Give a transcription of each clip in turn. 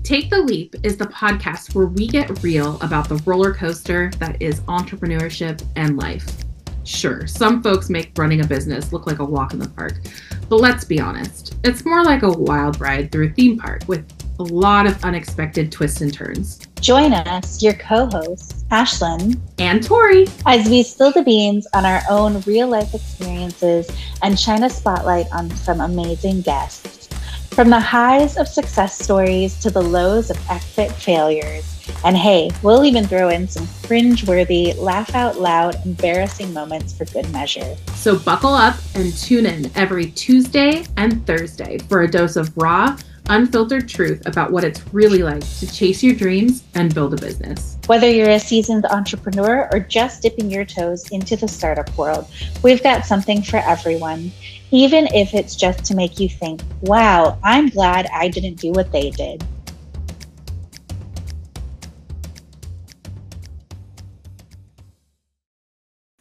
Take the Leap is the podcast where we get real about the roller coaster that is entrepreneurship and life. Sure, some folks make running a business look like a walk in the park, but let's be honest, it's more like a wild ride through a theme park with a lot of unexpected twists and turns. Join us, your co-hosts, Ashlan and Tory, as we spill the beans on our own real-life experiences and shine a spotlight on some amazing guests. From the highs of success stories to the lows of epic failures. And hey, we'll even throw in some cringe-worthy, laugh-out-loud, embarrassing moments for good measure. So buckle up and tune in every Tuesday and Thursday for a dose of raw, unfiltered truth about what it's really like to chase your dreams and build a business. Whether you're a seasoned entrepreneur or just dipping your toes into the startup world, we've got something for everyone. Even if it's just to make you think, wow, I'm glad I didn't do what they did.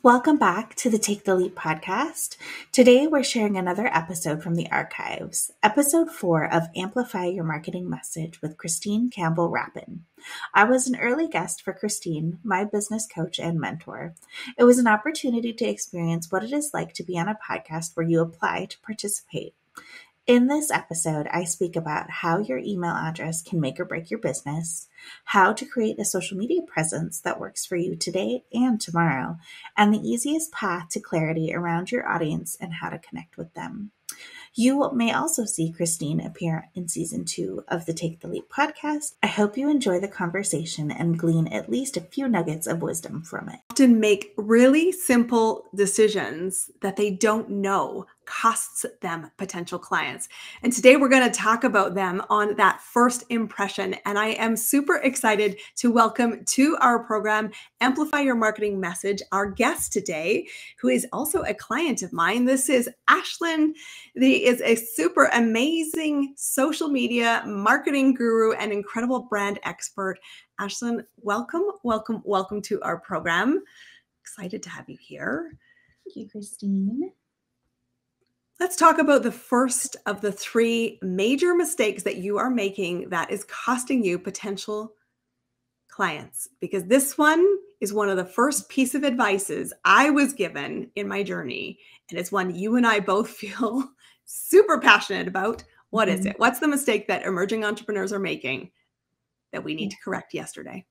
Welcome back to the Take the Leap podcast. Today, we're sharing another episode from the archives, episode 4 of Amplify Your Marketing Message with Christine Campbell Rapin. I was an early guest for Christine, my business coach and mentor. It was an opportunity to experience what it is like to be on a podcast where you apply to participate. In this episode, I speak about how your email address can make or break your business, how to create a social media presence that works for you today and tomorrow, and the easiest path to clarity around your audience and how to connect with them. You may also see Christine appear in season 2 of the Take the Leap podcast. I hope you enjoy the conversation and glean at least a few nuggets of wisdom from it. Often make really simple decisions that they don't know costs them potential clients. And today we're going to talk about them on that first impression. And I am super excited to welcome to our program, Amplify Your Marketing Message, our guest today, who is also a client of mine. This is Ashlan. He is a super amazing social media marketing guru and incredible brand expert. Ashlan, welcome to our program. Excited to have you here. Thank you, Christine. Let's talk about the first of the 3 major mistakes that you are making that is costing you potential clients, because this one is one of the first piece of advices I was given in my journey. And it's one you and I both feel super passionate about. What is it? What's the mistake that emerging entrepreneurs are making that we need to correct yesterday?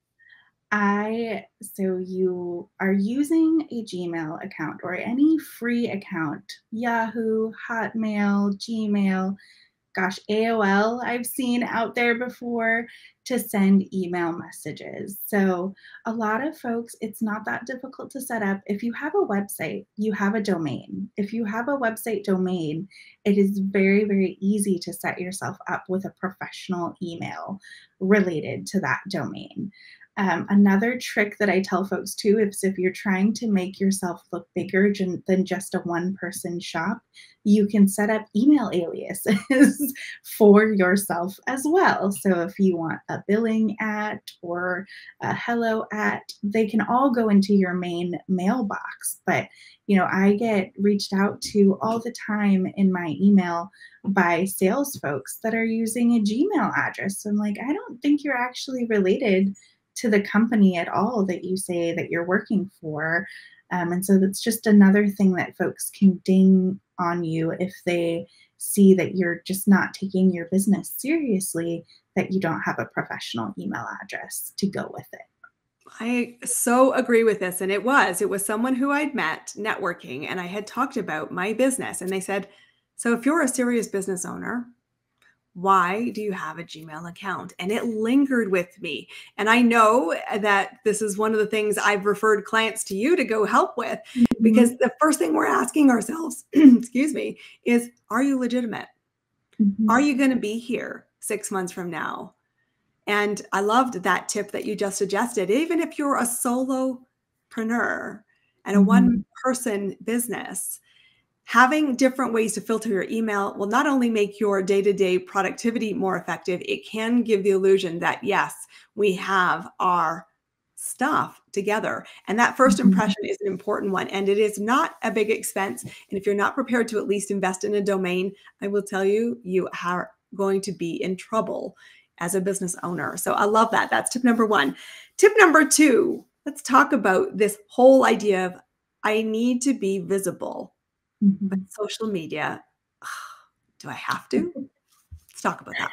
So you are using a Gmail account or any free account, Yahoo, Hotmail, Gmail, AOL I've seen out there before to send email messages. So a lot of folks, it's not that difficult to set up. If you have a website, you have a domain. If you have a website domain, it is very, very easy to set yourself up with a professional email related to that domain. Another trick that I tell folks too is if you're trying to make yourself look bigger than just a one-person shop, you can set up email aliases for yourself as well. So if you want a billing @ or a hello @ they can all go into your main mailbox. But I get reached out to all the time in my email by sales folks that are using a Gmail address. So I'm like, I don't think you're actually related to the company at all that you say that you're working for. And so that's just another thing that folks can ding on you if they see that you're just not taking your business seriously, that you don't have a professional email address to go with it. I so agree with this. And it was someone who I'd met networking, and I had talked about my business. And they said, so if you're a serious business owner, why do you have a Gmail account? And it lingered with me. And I know that this is one of the things I've referred clients to you to go help with, because the first thing we're asking ourselves, excuse me, is, are you legitimate? Are you going to be here 6 months from now? And I loved that tip that you just suggested. Even if you're a solopreneur and a one-person business, having different ways to filter your email will not only make your day-to-day productivity more effective, it can give the illusion that, yes, we have our stuff together. And that first impression is an important one. And it is not a big expense. And if you're not prepared to at least invest in a domain, I will tell you, you are going to be in trouble as a business owner. So I love that. That's tip number one. Tip number two, let's talk about this whole idea of I need to be visible. But social media, do I have to? Let's talk about that.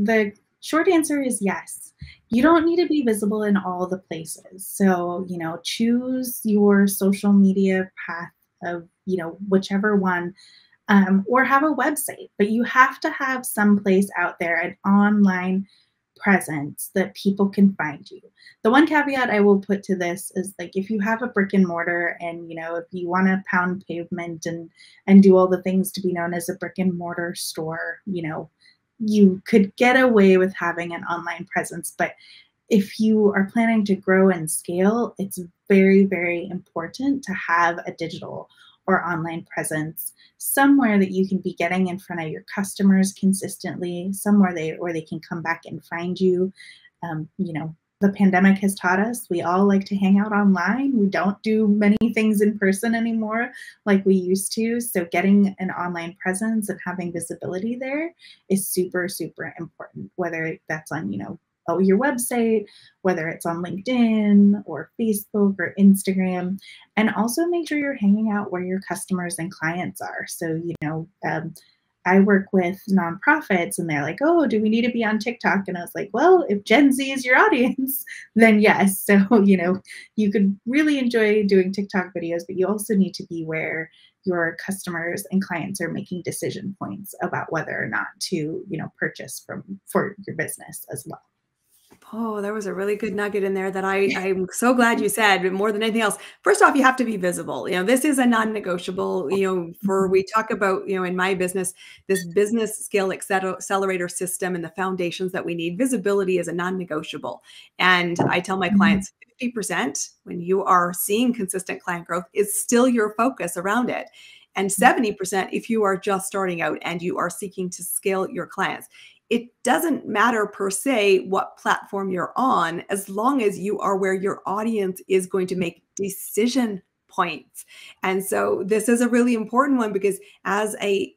The short answer is yes. You don't need to be visible in all the places. So, choose your social media path of, whichever one, or have a website, but you have to have some place out there, an online presence that people can find you. The one caveat I will put to this is, like, if you have a brick and mortar and, if you want to pound pavement and do all the things to be known as a brick and mortar store, you could get away with having an online presence. But if you are planning to grow and scale, it's very, very important to have a digital or online presence somewhere that you can be getting in front of your customers consistently, somewhere where they can come back and find you. The pandemic has taught us we all like to hang out online. We don't do many things in person anymore like we used to. So getting an online presence and having visibility there is super, super important, whether that's on, your website, whether it's on LinkedIn or Facebook or Instagram. And also make sure you're hanging out where your customers and clients are. So, I work with nonprofits and they're like, oh, do we need to be on TikTok? And I was like, well, if Gen Z is your audience, then yes. So, you could really enjoy doing TikTok videos, but you also need to be where your customers and clients are making decision points about whether or not to, purchase for your business as well. Oh, there was a really good nugget in there that I'm so glad you said. But more than anything else, first off, you have to be visible. This is a non-negotiable. We talk about, in my business, this business scale accelerator system and the foundations that we need. Visibility is a non-negotiable. And I tell my clients 50% when you are seeing consistent client growth is still your focus around it. And 70% if you are just starting out and you are seeking to scale your clients. It doesn't matter per se what platform you're on, as long as you are where your audience is going to make decision points. And so this is a really important one, because as a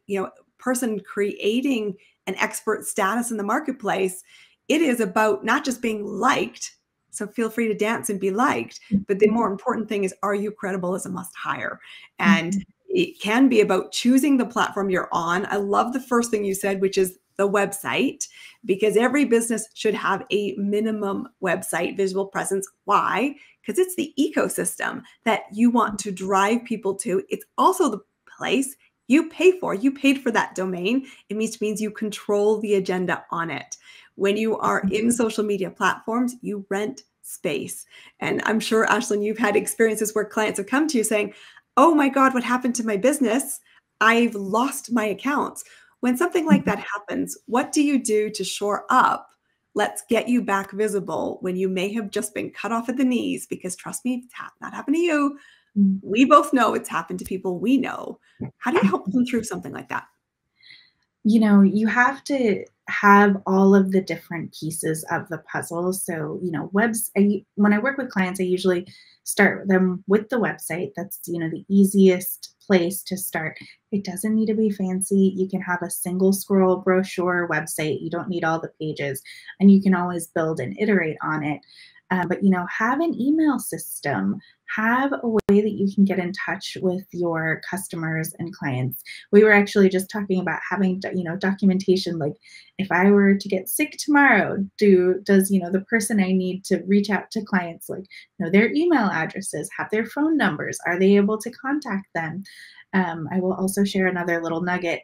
person creating an expert status in the marketplace, it is about not just being liked. So feel free to dance and be liked. But the more important thing is, are you credible as a must hire? And it can be about choosing the platform you're on. I love the first thing you said, which is the website, because every business should have a minimum website visual presence. Why? Because it's the ecosystem that you want to drive people to. It's also the place you pay for. You paid for that domain. It means you control the agenda on it. When you are in social media platforms, you rent space. And I'm sure, Ashlan, you've had experiences where clients have come to you saying, oh my God, what happened to my business? I've lost my accounts. When something like that happens, what do you do to shore up? Let's get you back visible when you may have just been cut off at the knees, because trust me, it's not happened to you. We both know it's happened to people we know. How do you help them through something like that? You have to have all of the different pieces of the puzzle. So, when I work with clients, I usually start them with the website. That's, the easiest place to start. It doesn't need to be fancy. You can have a single scroll brochure website. You don't need all the pages, and you can always build and iterate on it. But, have an email system, have a way that you can get in touch with your customers and clients. We were actually just talking about having, documentation. Like, if I were to get sick tomorrow, does the person I need to reach out to clients, like, their email addresses, have their phone numbers, are they able to contact them? I will also share another little nugget.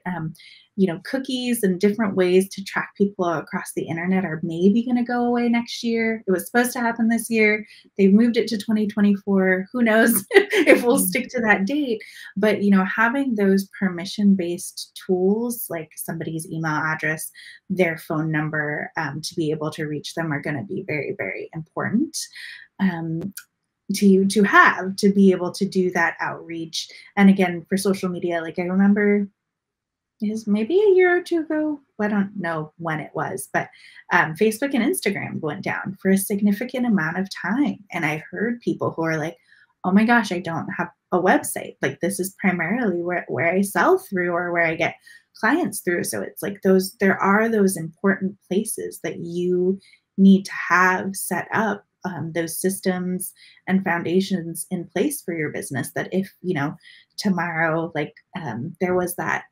Cookies and different ways to track people across the internet are maybe going to go away next year. It was supposed to happen this year. They've moved it to 2024. Who knows if we'll stick to that date? But, having those permission-based tools, like somebody's email address, their phone number, to be able to reach them, are going to be very, very important. To be able to do that outreach. And again, for social media, like, I remember is maybe a year or two ago, I don't know when it was, but Facebook and Instagram went down for a significant amount of time. And I heard people who are like, oh my gosh, I don't have a website. Like, this is primarily where I sell through, or where I get clients through. So it's like there are those important places that you need to have set up, those systems and foundations in place for your business, that if, tomorrow, like there was that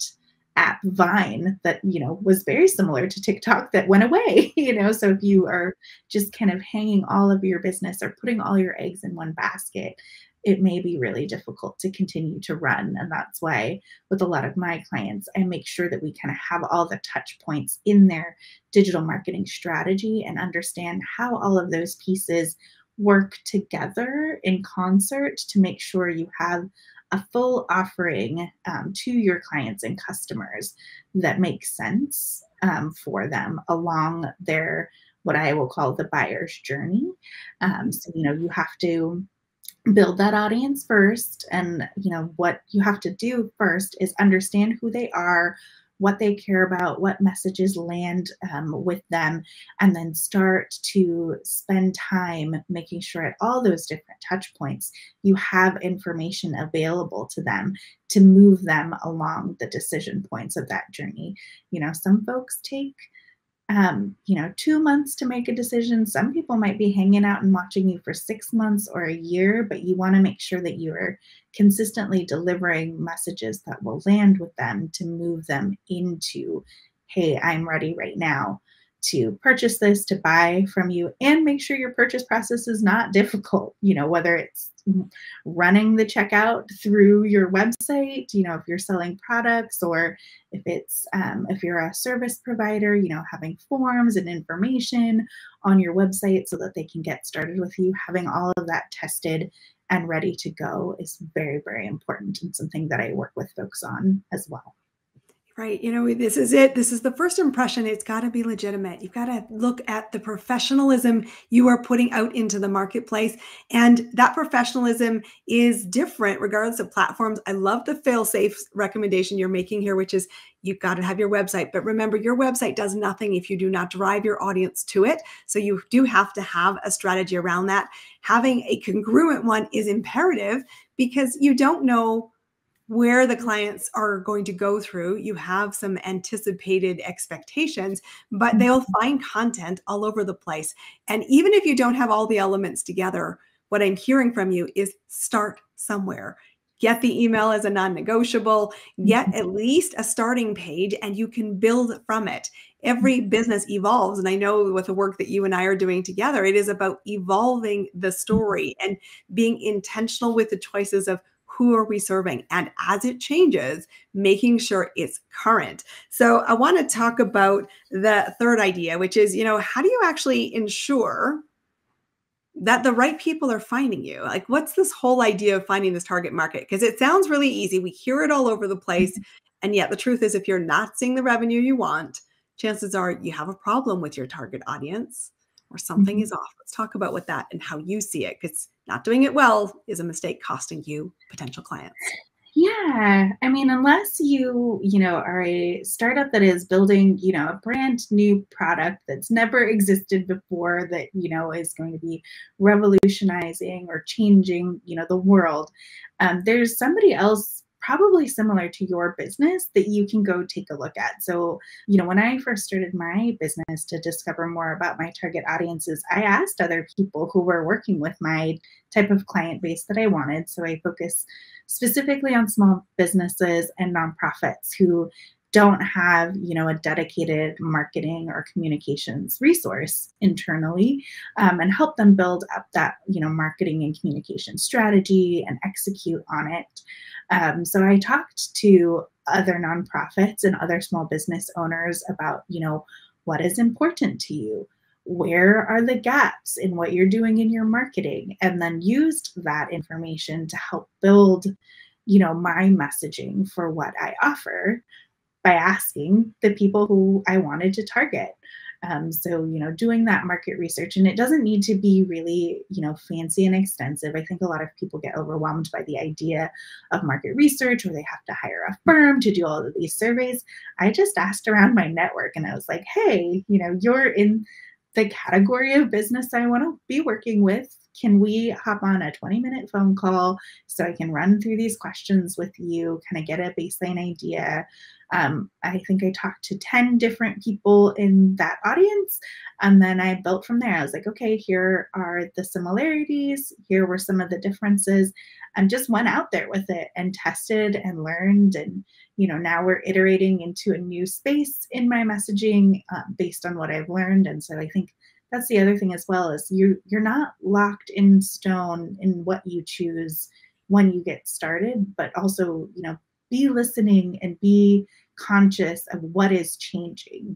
app Vine that, was very similar to TikTok that went away, so if you are just kind of hanging all of your business or putting all your eggs in one basket, it may be really difficult to continue to run. And that's why with a lot of my clients, I make sure that we kind of have all the touch points in their digital marketing strategy and understand how all of those pieces work together in concert to make sure you have a full offering to your clients and customers that makes sense for them along their, what I will call the buyer's journey. So, you have to build that audience first. And, what you have to do first is understand who they are, what they care about, what messages land with them, and then start to spend time making sure at all those different touch points, you have information available to them to move them along the decision points of that journey. Some folks take 2 months to make a decision. Some people might be hanging out and watching you for 6 months or a year, but you want to make sure that you are consistently delivering messages that will land with them to move them into, hey, I'm ready right now to purchase this, to buy from you, and make sure your purchase process is not difficult, whether it's running the checkout through your website, if you're selling products, or if it's, if you're a service provider, having forms and information on your website so that they can get started with you. Having all of that tested and ready to go is very, very important, and something that I work with folks on as well. Right. This is it. This is the first impression. It's got to be legitimate. You've got to look at the professionalism you are putting out into the marketplace. And that professionalism is different regardless of platforms. I love the fail-safe recommendation you're making here, which is you've got to have your website. But remember, your website does nothing if you do not drive your audience to it. So you do have to have a strategy around that. Having a congruent one is imperative because you don't know where the clients are going to go through. You have some anticipated expectations, but they'll find content all over the place. And even if you don't have all the elements together, what I'm hearing from you is start somewhere. Get the email as a non-negotiable, get at least a starting page, and you can build from it. Every business evolves. And I know with the work that you and I are doing together, it is about evolving the story and being intentional with the choices of who are we serving? And as it changes, making sure it's current. So I want to talk about the third idea, which is, how do you actually ensure that the right people are finding you? Like, what's this whole idea of finding this target market? Because it sounds really easy. We hear it all over the place. And yet the truth is, if you're not seeing the revenue you want, chances are you have a problem with your target audience or something is off. Let's talk about what that and how you see it, because not doing it well is a mistake costing you potential clients. Yeah. I mean, unless you are a startup that is building, a brand new product that's never existed before that, is going to be revolutionizing or changing, the world, there's somebody else probably similar to your business that you can go take a look at. So, when I first started my business to discover more about my target audiences, I asked other people who were working with my type of client base that I wanted. So I focus specifically on small businesses and nonprofits who don't have, a dedicated marketing or communications resource internally, and help them build up that, marketing and communication strategy and execute on it. So I talked to other nonprofits and other small business owners about, what is important to you? Where are the gaps in what you're doing in your marketing? And then used that information to help build, my messaging for what I offer by asking the people who I wanted to target. So, doing that market research, and it doesn't need to be really, fancy and extensive. I think a lot of people get overwhelmed by the idea of market research, or they have to hire a firm to do all of these surveys. I just asked around my network and I was like, hey, you're in the category of business I want to be working with. can we hop on a 20-minute phone call so I can run through these questions with you, kind of get a baseline idea? I think I talked to 10 different people in that audience, and then I built from there. I was like, okay, here are the similarities, here were some of the differences, and just went out there with it and tested and learned. And now we're iterating into a new space in my messaging based on what I've learned. And so I think that's the other thing as well, is you're not locked in stone in what you choose when you get started, but also, be listening and be conscious of what is changing.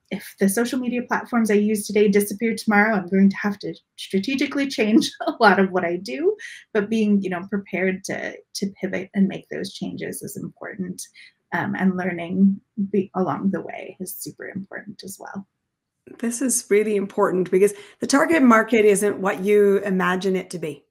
If the social media platforms I use today disappear tomorrow, I'm going to have to strategically change a lot of what I do, but being, prepared to pivot and make those changes is important. And learning along the way is super important as well. This is really important because the target market isn't what you imagine it to be.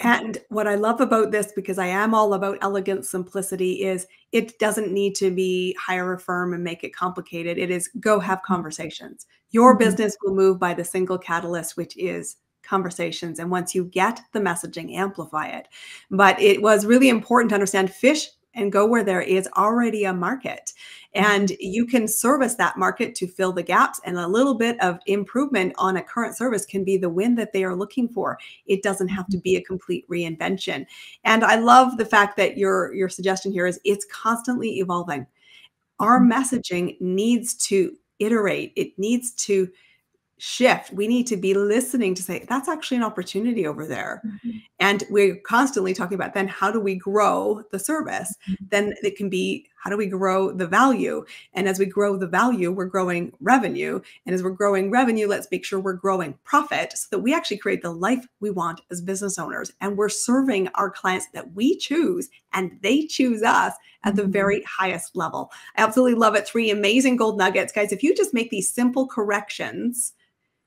And what I love about this, because I am all about elegant simplicity, is it doesn't need to be hire a firm and make it complicated. It is go have conversations. Your business will move by the single catalyst, which is conversations. And once you get the messaging, amplify it. But it was really important to understand fish and go where there is already a market. And you can service that market to fill the gaps, and a little bit of improvement on a current service can be the win that they are looking for. It doesn't have to be a complete reinvention. And I love the fact that your suggestion here is it's constantly evolving. Our messaging needs to iterate. It needs to shift. We need to be listening to say, that's actually an opportunity over there. And we're constantly talking about then how do we grow the service? Then it can be, how do we grow the value? And as we grow the value, we're growing revenue. And as we're growing revenue, let's make sure we're growing profit so that we actually create the life we want as business owners. And we're serving our clients that we choose and they choose us at the very highest level. I absolutely love it. 3 amazing gold nuggets. Guys, if you just make these simple corrections,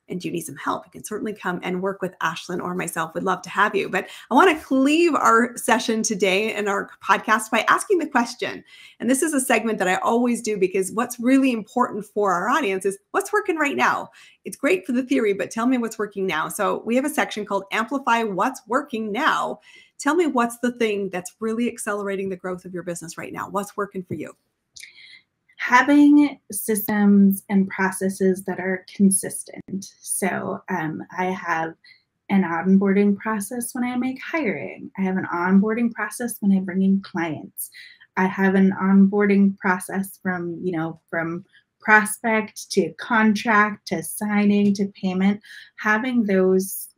and you need some help, you can certainly come and work with Ashlan or myself. We'd love to have you. But I want to leave our session today and our podcast by asking the question. And this is a segment that I always do because what's really important for our audience is what's working right now. It's great for the theory, but tell me what's working now. So we have a section called Amplify What's Working Now. Tell me what's the thing that's really accelerating the growth of your business right now. What's working for you? Having systems and processes that are consistent. So I have an onboarding process when I make hiring. I have an onboarding process when I bring in clients. I have an onboarding process from prospect to contract to signing to payment. Having those,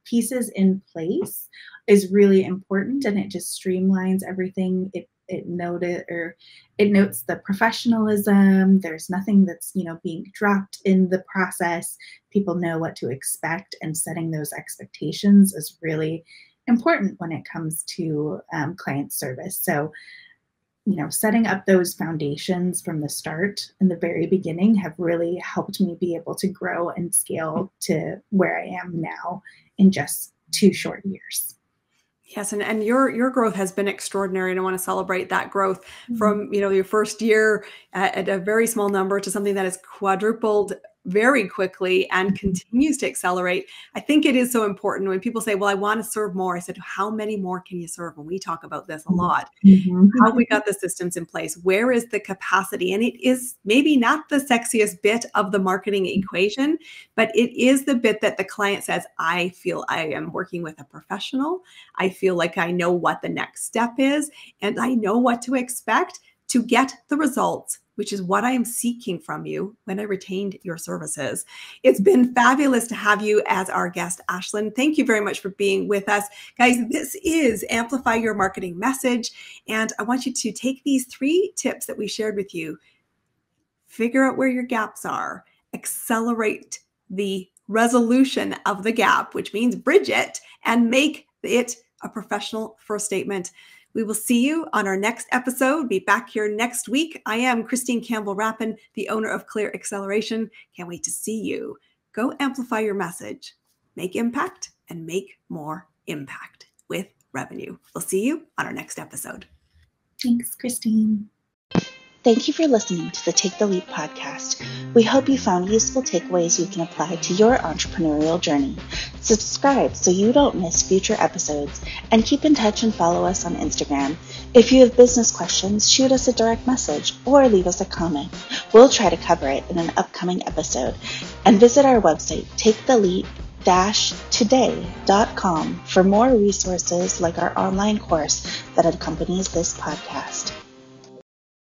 pieces in place is really important, and it just streamlines everything. It notes the professionalism. There's nothing that's, being dropped in the process. People know what to expect, and setting those expectations is really important when it comes to client service. So, setting up those foundations from the start in the very beginning have really helped me be able to grow and scale to where I am now in just 2 short years. Yes, and your growth has been extraordinary, and I want to celebrate that growth from your first year at a very small number to something that has quadrupled very quickly and continues to accelerate. I think it is so important when people say, well, I want to serve more. I said, how many more can you serve? And we talk about this a lot. How have we got the systems in place? Where is the capacity? And it is maybe not the sexiest bit of the marketing equation, but it is the bit that the client says, I feel I am working with a professional. I feel like I know what the next step is, and I know what to expect to get the results, which is what I am seeking from you when I retained your services. It's been fabulous to have you as our guest, Ashlan. Thank you very much for being with us. Guys, this is Amplify Your Marketing Message. And I want you to take these 3 tips that we shared with you, figure out where your gaps are, accelerate the resolution of the gap, which means bridge it, and make it a professional first statement. We will see you on our next episode. Be back here next week. I am Christine Campbell Rapin, the owner of Clear Acceleration. Can't wait to see you. Go amplify your message, make impact, and make more impact with revenue. We'll see you on our next episode. Thanks, Christine. Thank you for listening to the Take the Leap podcast. We hope you found useful takeaways you can apply to your entrepreneurial journey. Subscribe so you don't miss future episodes, and keep in touch and follow us on Instagram. If you have business questions, shoot us a direct message or leave us a comment. We'll try to cover it in an upcoming episode. And visit our website, taketheleap-today.com, for more resources like our online course that accompanies this podcast.